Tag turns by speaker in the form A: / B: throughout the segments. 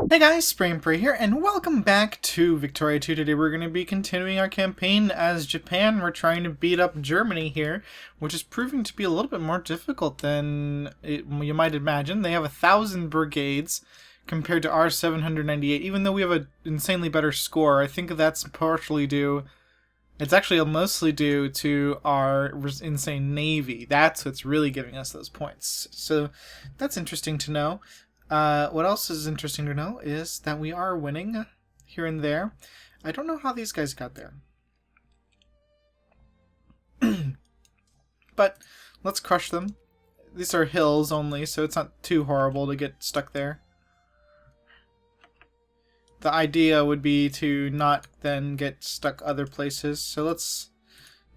A: Hey guys, Spray and Pray here, and welcome back to Victoria 2. Today we're going to be continuing our campaign as Japan. We're trying to beat up Germany here, which is proving to be a little bit more difficult than you might imagine. They have 1,000 brigades compared to our 798, even though we have an insanely better score. I think that's partially due... It's actually mostly due to our insane navy. That's what's really giving us those points. So that's interesting to know. What else is interesting to know is that we are winning here and there. I don't know how these guys got there. But let's crush them. These are hills only, so it's not too horrible to get stuck there. The idea would be to not then get stuck other places. So let's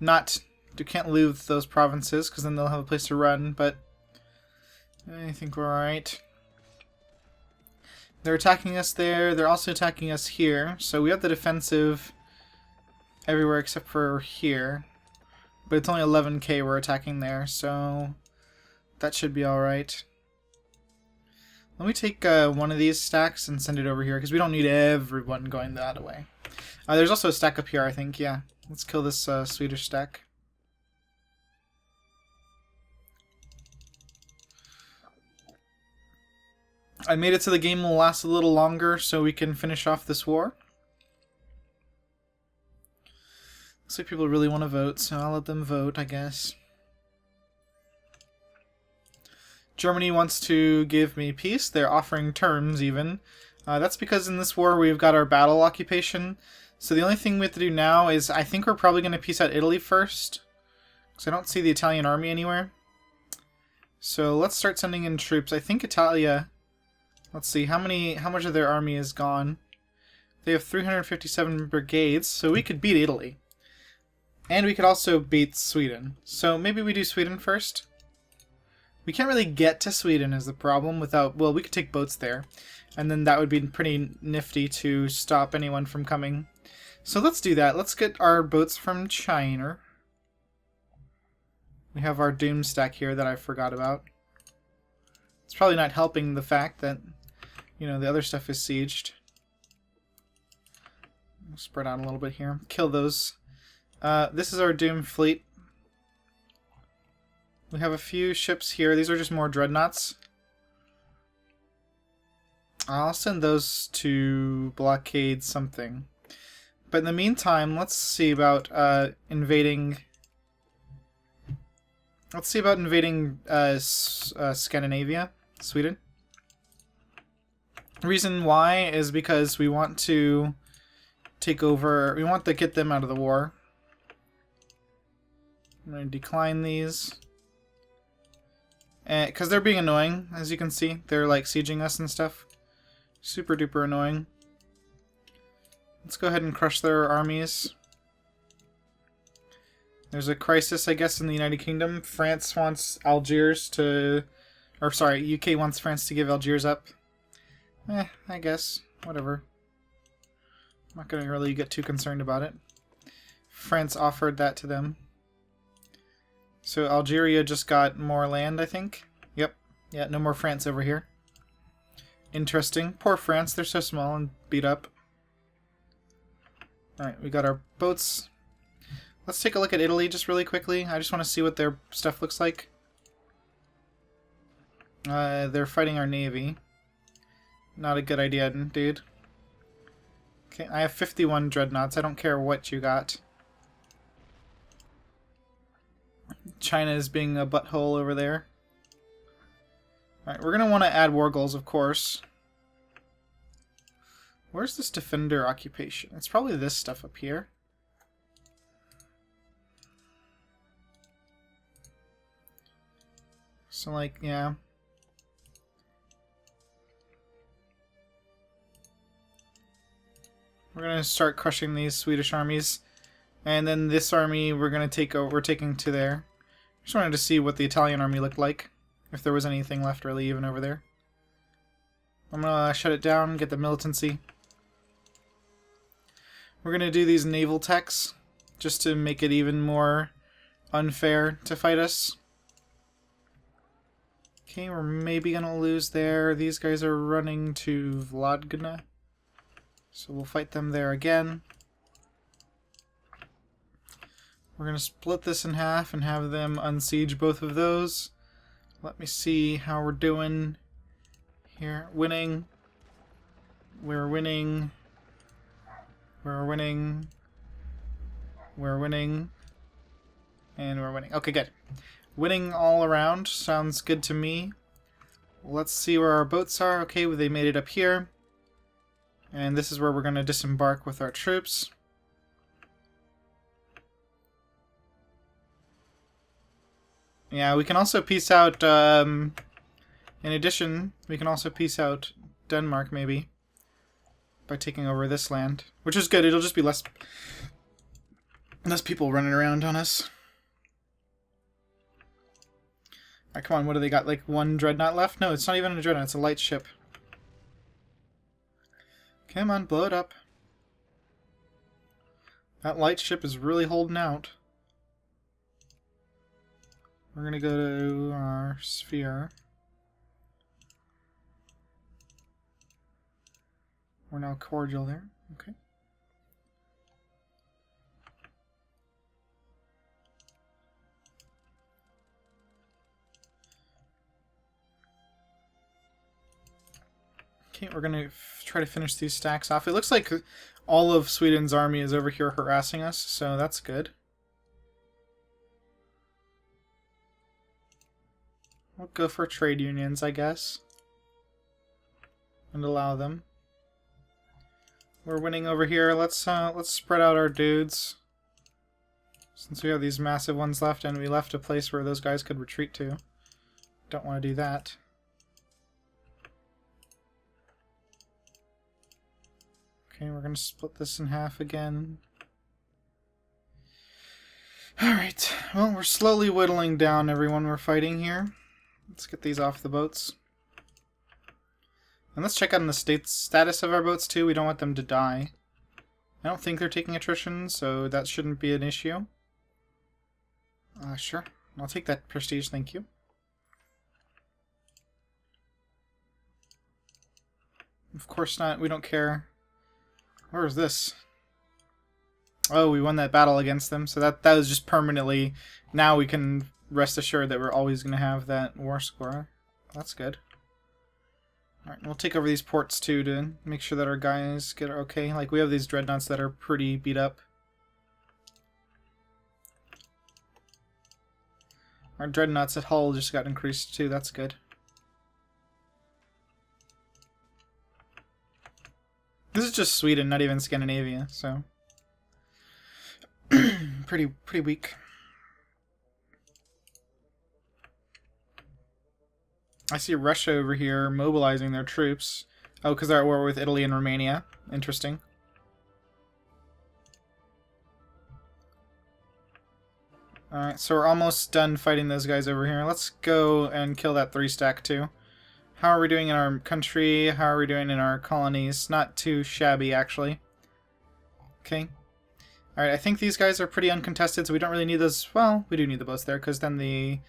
A: not... You can't lose those provinces, because then they'll have a place to run, but I think we're alright. They're attacking us there. They're also attacking us here. So we have the defensive everywhere except for here. But it's only 11k we're attacking there, so that should be alright. Let me take one of these stacks and send it over here, because we don't need everyone going that way. There's also a stack up here, I think. Yeah, let's kill this Swedish stack. I made it so the game will last a little longer so we can finish off this war. Looks like people really want to vote, so I'll let them vote, I guess. Germany wants to give me peace. They're offering terms, even. That's because in this war we've got our battle occupation. So the only thing we have to do now is, I think we're probably going to peace out Italy first. Because I don't see the Italian army anywhere. So let's start sending in troops. I think Italia... Let's see, how much of their army is gone? They have 357 brigades, so we could beat Italy. And we could also beat Sweden. So maybe we do Sweden first? We can't really get to Sweden is the problem without... Well, we could take boats there. And then that would be pretty nifty to stop anyone from coming. So let's do that. Let's get our boats from China. We have our Doom stack here that I forgot about. It's probably not helping the fact that... You know, the other stuff is sieged. We'll spread out a little bit here. Kill those. This is our Doom fleet. We have a few ships here. These are just more dreadnoughts. I'll send those to blockade something. But in the meantime, let's see about invading... Let's see about invading Scandinavia, Sweden. The reason why is because we want to take over... We want to get them out of the war. I'm going to decline these. Because they're being annoying, as you can see. They're like sieging us and stuff. Super duper annoying. Let's go ahead and crush their armies. There's a crisis, I guess, in the United Kingdom. France wants Algiers to... Or, sorry, UK wants France to give Algiers up. I guess. Whatever. I'm not going to really get too concerned about it. France offered that to them. So Algeria just got more land, I think. Yep. Yeah, no more France over here. Interesting. Poor France, they're so small and beat up. Alright, we got our boats. Let's take a look at Italy just really quickly. I just want to see what their stuff looks like. They're fighting our navy. Not a good idea, dude. Okay, I have 51 dreadnoughts. I don't care what you got. China is being a butthole over there. Alright, we're going to want to add war goals, of course. Where's this defender occupation? It's probably this stuff up here. So, like, yeah. We're going to start crushing these Swedish armies. And then this army we're going to take over. We're taking to there. Just wanted to see what the Italian army looked like. If there was anything left really even over there. I'm going to shut it down, get the militancy. We're going to do these naval techs. Just to make it even more unfair to fight us. Okay, we're maybe gonna lose there. These guys are running to Vladgna, so we'll fight them there again. We're gonna split this in half and have them unsiege both of those. Let me see how we're doing here. Winning. We're winning. We're winning. We're winning. And we're winning. Okay, good. Winning all around. Sounds good to me. Let's see where our boats are. Okay, well, they made it up here. And this is where we're going to disembark with our troops. Yeah, we can also peace out, in addition, we can also peace out Denmark, maybe, by taking over this land. Which is good, it'll just be less people running around on us. Alright, come on, what do they got, like one dreadnought left? No, it's not even a dreadnought, it's a light ship. Come on, blow it up. That light ship is really holding out. We're gonna go to our sphere. We're now cordial there. Okay. Okay, we're gonna try to finish these stacks off. It looks like all of Sweden's army is over here harassing us, so that's good. We'll go for trade unions, I guess, and allow them. We're winning over here. Let's spread out our dudes, since we have these massive ones left, and we left a place where those guys could retreat to. Don't want to do that. Okay, we're gonna split this in half again. Alright, well, we're slowly whittling down everyone we're fighting here. Let's get these off the boats. And let's check on the status of our boats too. We don't want them to die. I don't think they're taking attrition, so that shouldn't be an issue. Sure. I'll take that prestige, thank you. Of course not, we don't care. Where is this? Oh, we won that battle against them, so that was just permanently... Now we can rest assured that we're always going to have that war score. That's good. Alright, we'll take over these ports too to make sure that our guys get okay. Like, we have these dreadnoughts that are pretty beat up. Our dreadnoughts at Hull just got increased too, that's good. This is just Sweden, not even Scandinavia, so... pretty weak. I see Russia over here mobilizing their troops. Oh, because they're at war with Italy and Romania. Interesting. Alright, so we're almost done fighting those guys over here. Let's go and kill that 3-stack too. How are we doing in our country? How are we doing in our colonies? Not too shabby, actually. Okay. Alright, I think these guys are pretty uncontested, so we don't really need those. Well, we do need the boats there, because then the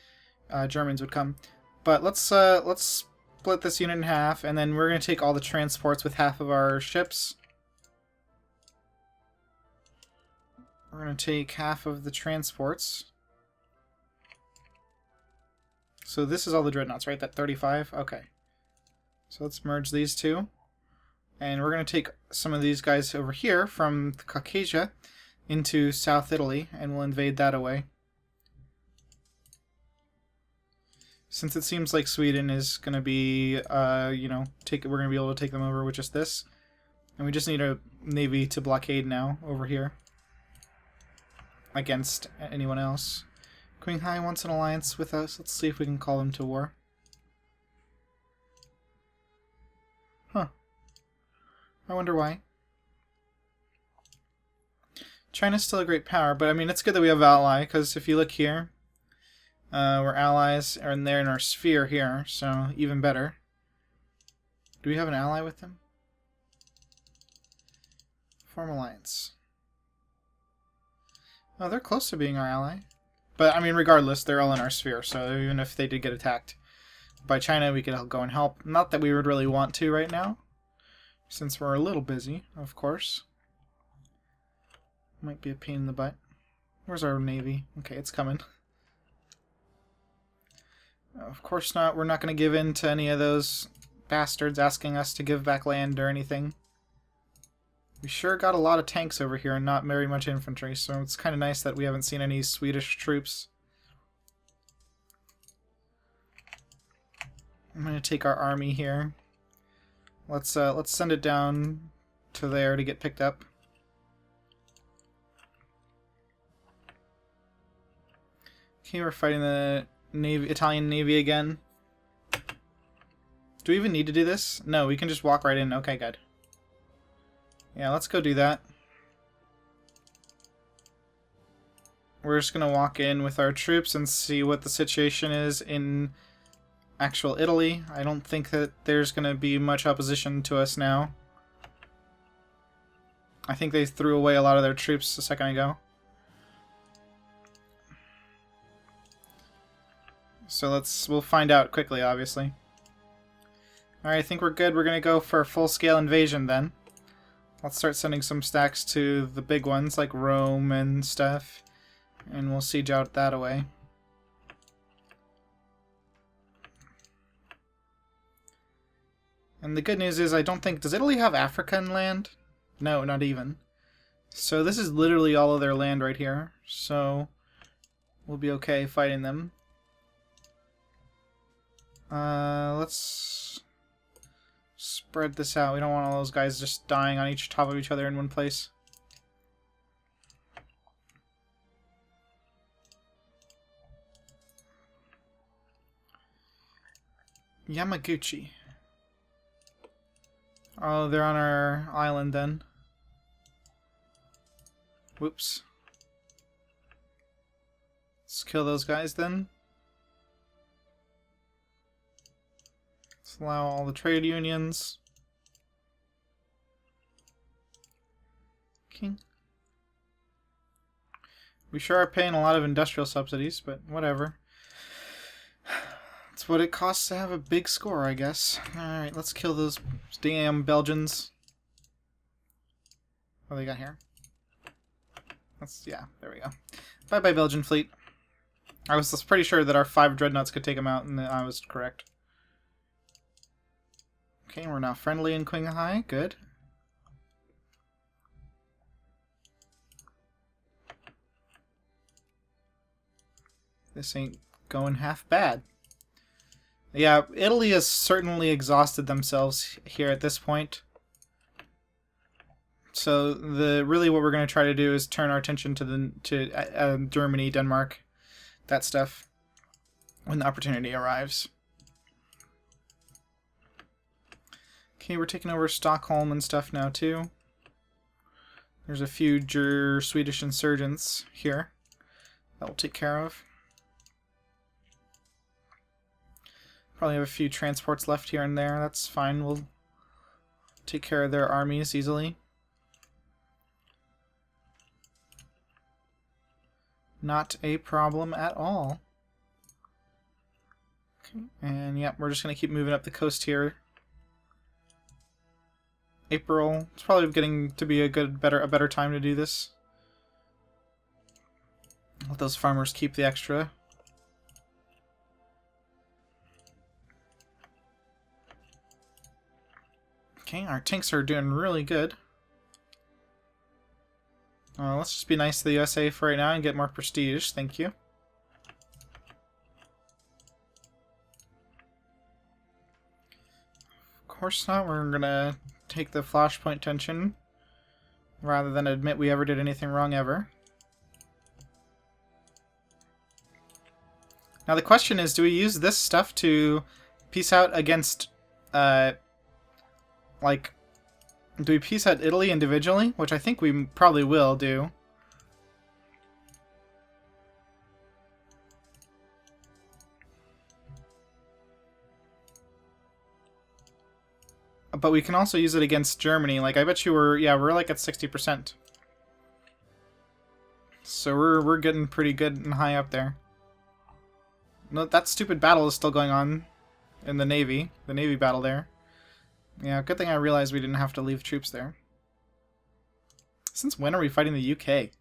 A: Germans would come. But let's split this unit in half, and then we're going to take all the transports with half of our ships. We're going to take half of the transports. So this is all the dreadnoughts, right? That 35? Okay. So let's merge these two. And we're going to take some of these guys over here from Caucasia into South Italy, and we'll invade that away. Since it seems like Sweden is going to be, you know, we're going to be able to take them over with just this. And we just need a navy to blockade now over here against anyone else. Qinghai wants an alliance with us. Let's see if we can call them to war. Huh. I wonder why. China's still a great power, but I mean, it's good that we have an ally, because if you look here, we're allies, and they're in our sphere here, so even better. Do we have an ally with them? Form alliance. Oh, they're close to being our ally. But, I mean, regardless, they're all in our sphere, so even if they did get attacked, by China, we could go and help. Not that we would really want to right now, since we're a little busy, of course. Might be a pain in the butt. Where's our navy? Okay, it's coming. Of course not. We're not going to give in to any of those bastards asking us to give back land or anything. We sure got a lot of tanks over here and not very much infantry, so it's kind of nice that we haven't seen any Swedish troops. I'm going to take our army here. Let's send it down to there to get picked up. Okay, we're fighting the Italian Navy again. Do we even need to do this? No, we can just walk right in. Okay, good. Yeah, let's go do that. We're just going to walk in with our troops and see what the situation is in actual Italy. I don't think that there's going to be much opposition to us now. I think they threw away a lot of their troops a second ago. So we'll find out quickly, obviously. Alright, I think we're good. We're going to go for a full-scale invasion then. Let's start sending some stacks to the big ones, like Rome and stuff. And we'll siege out that away. And the good news is, I don't think... Does Italy have African land? No, not even. So this is literally all of their land right here. So we'll be okay fighting them. Let's spread this out. We don't want all those guys just dying on top of each other in one place. Yamaguchi. Oh, they're on our island then. Whoops. Let's kill those guys then. Let's allow all the trade unions. Okay. We sure are paying a lot of industrial subsidies, but whatever. That's what it costs to have a big score, I guess. Alright, let's kill those damn Belgians. What do they got here? Yeah, there we go. Bye-bye, Belgian fleet. I was pretty sure that our 5 dreadnoughts could take them out, and I was correct. Okay, we're now friendly in Qinghai. Good. This ain't going half bad. Yeah, Italy has certainly exhausted themselves here at this point. So really what we're going to try to do is turn our attention to Germany, Denmark, that stuff, when the opportunity arrives. Okay, we're taking over Stockholm and stuff now too. There's a few Swedish insurgents here that we'll take care of. Probably have a few transports left here and there. That's fine. We'll take care of their armies easily. Not a problem at all. Okay, and yeah, we're just going to keep moving up the coast here. April. It's probably getting to be a better time to do this. Let those farmers keep the extra. Okay, our tanks are doing really good. Let's just be nice to the USA for right now and get more prestige. Thank you. Of course not. We're going to take the flashpoint tension rather than admit we ever did anything wrong ever. Now the question is, do we use this stuff to peace out against... like, do we peace out Italy individually? Which I think we probably will do. But we can also use it against Germany. Like, I bet you we're like at 60%. So we're getting pretty good and high up there. No, that stupid battle is still going on. in the Navy battle there. Yeah, good thing I realized we didn't have to leave troops there. Since when are we fighting the UK?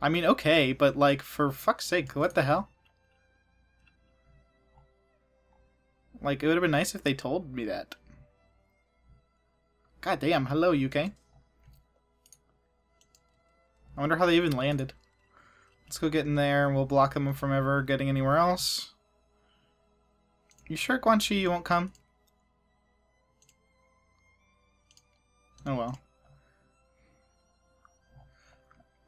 A: I mean, okay, but like, for fuck's sake, what the hell? Like, it would have been nice if they told me that. God damn, hello UK. I wonder how they even landed. Let's go get in there and we'll block them from ever getting anywhere else. You sure, Guanxi, you won't come? Oh well.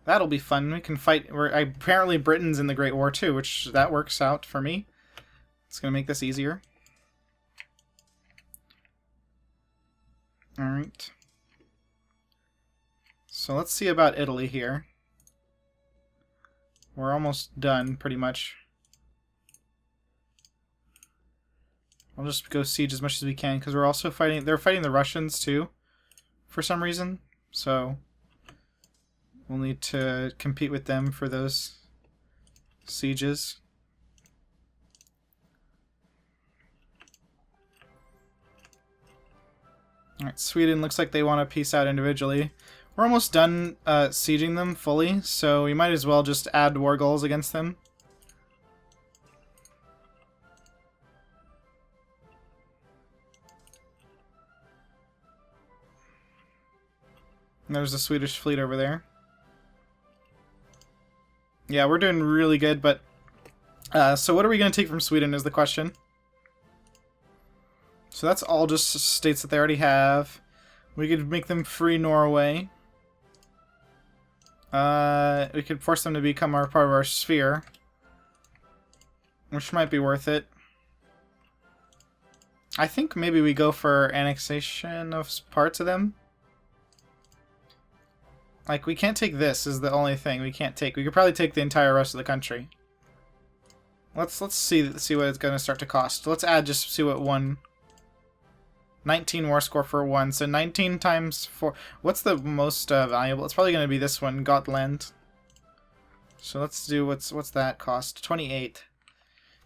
A: That'll be fun. We can fight. Apparently Britain's in the Great War too, which that works out for me. It's gonna make this easier. Alright. So let's see about Italy here. We're almost done, pretty much. I'll just go siege as much as we can, because we're also fighting... They're fighting the Russians, too, for some reason. So, we'll need to compete with them for those sieges. Alright, Sweden looks like they want to peace out individually. We're almost done sieging them fully, so we might as well just add war goals against them. And there's a Swedish fleet over there. Yeah, we're doing really good, but... so what are we going to take from Sweden is the question. So that's all just states that they already have. We could make them free Norway. We could force them to become part of our sphere, which might be worth it. I think maybe we go for annexation of parts of them. Like, we can't take this is the only thing we can't take. We could probably take the entire rest of the country. Let's see what it's going to start to cost. Let's add just see what 19 war score for 1. So 19 times 4. What's the most valuable? It's probably going to be this one, Gotland. So let's do what's that cost? 28.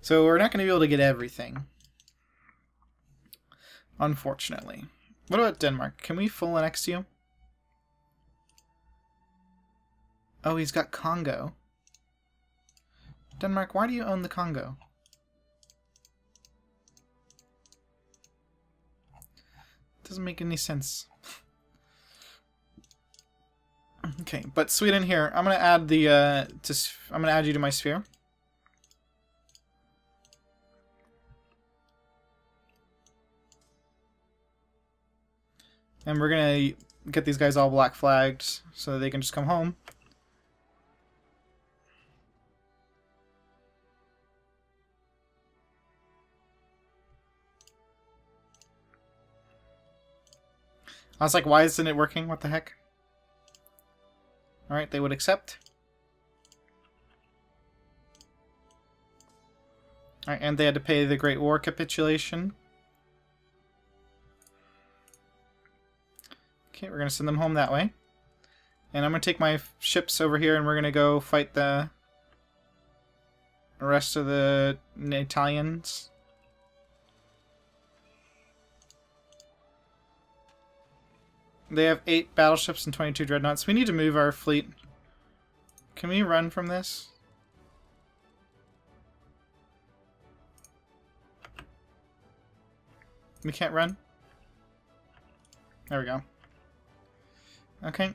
A: So we're not going to be able to get everything, unfortunately. What about Denmark? Can we full annex you? Oh, he's got Congo. Denmark, why do you own the Congo? Doesn't make any sense. Okay, but Sweden here. I'm gonna add the I'm gonna add you to my sphere. And we're gonna get these guys all black flagged so that they can just come home. I was like, why isn't it working? What the heck? Alright, they would accept. Alright, and they had to pay the Great War capitulation. Okay, we're going to send them home that way. And I'm going to take my ships over here and we're going to go fight the rest of the Italians. They have 8 battleships and 22 dreadnoughts. We need to move our fleet. Can we run from this? We can't run? There we go. Okay.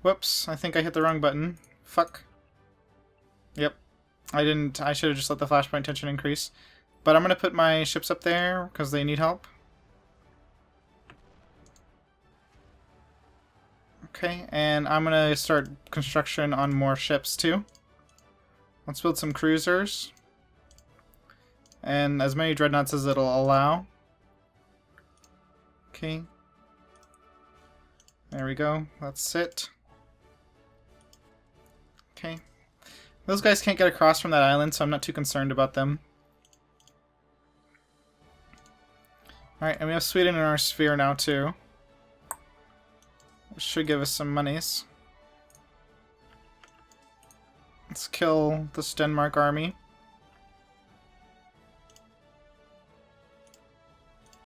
A: Whoops, I think I hit the wrong button. Fuck. Yep. I didn't. I should have just let the flashpoint tension increase. But I'm going to put my ships up there because they need help. Okay, and I'm gonna start construction on more ships too. Let's build some cruisers. And as many dreadnoughts as it'll allow. Okay. There we go. That's it. Okay. Those guys can't get across from that island, so I'm not too concerned about them. Alright, and we have Sweden in our sphere now too. Should give us some monies. Let's kill this Denmark army.